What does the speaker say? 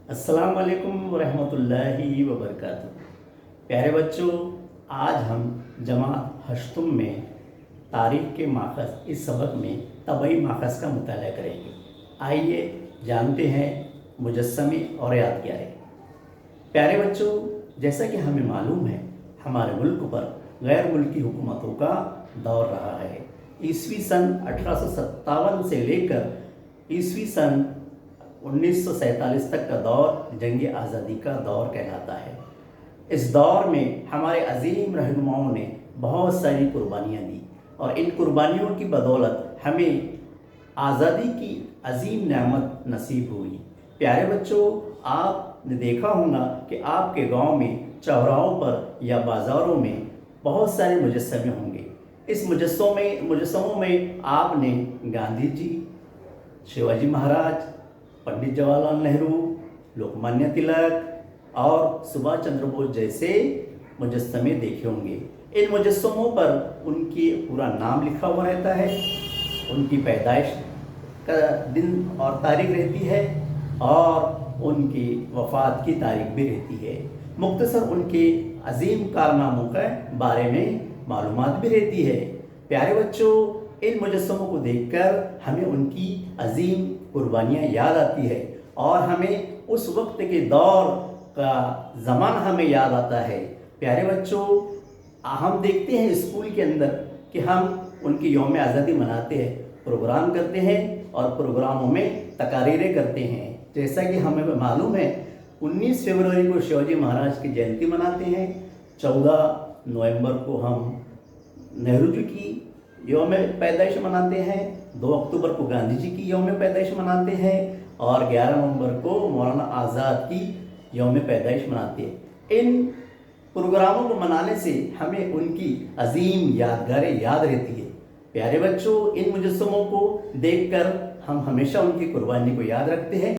अस्सलाम वालेकुम वरहमतुल्लाहि वबरकातुहू। प्यारे बच्चों, आज हम जमात हश्तुम में तारीख़ के माखज़ इस सबक में तबई माखज़ का मुताला करेंगे। आइए जानते हैं मुजस्समे और यादगारें। प्यारे बच्चों, जैसा कि हमें मालूम है, हमारे मुल्क पर गैर मुल्की हुकूमतों का दौर रहा है। ईस्वी सन 1857 से लेकर ईस्वी सन 1947 तक का दौर जंग आज़ादी का दौर कहलाता है। इस दौर में हमारे अजीम रहनुमाओं ने बहुत सारी कुर्बानियाँ दी और इन कुर्बानियों की बदौलत हमें आज़ादी की अजीम नेमत नसीब हुई। प्यारे बच्चों, आपने देखा होगा कि आपके गांव में चौराहों पर या बाज़ारों में बहुत सारे मुजस्समे होंगे। इस मुजस्समों में आपने गांधी जी, शिवाजी महाराज, पंडित जवाहरलाल नेहरू, लोकमान्य तिलक और सुभाष चंद्र बोस जैसे मुजस्समे देखे होंगे। इन मुजस्समों पर उनकी पूरा नाम लिखा हुआ रहता है, उनकी पैदाइश का दिन और तारीख रहती है और उनकी वफ़ात की तारीख भी रहती है। मुख्तसर उनके अजीम कारनामों के बारे में मालूमात भी रहती है। प्यारे बच्चों, इन मुजस्समों को देखकर हमें उनकी अजीम कुर्बानियाँ याद आती है और हमें उस वक्त के दौर का ज़माना हमें याद आता है। प्यारे बच्चों, हम देखते हैं स्कूल के अंदर कि हम उनकी यौम आज़ादी मनाते हैं, प्रोग्राम करते हैं और प्रोग्रामों में तकारीरें करते हैं। जैसा कि हमें मालूम है, 19 फरवरी को शिवाजी महाराज की जयंती मनाते हैं, 14 नवंबर को हम नेहरू जी की यौम पैदाइश मनाते हैं, 2 अक्टूबर को गांधी जी की यौम पैदाइश मनाते हैं और 11 नवंबर को मौलाना आज़ाद की यौम पैदाइश मनाते हैं। इन प्रोग्रामों को मनाने से हमें उनकी अजीम यादगारें याद रहती है। प्यारे बच्चों, इन मुजस्समों को देखकर हम हमेशा उनकी कुर्बानी को याद रखते हैं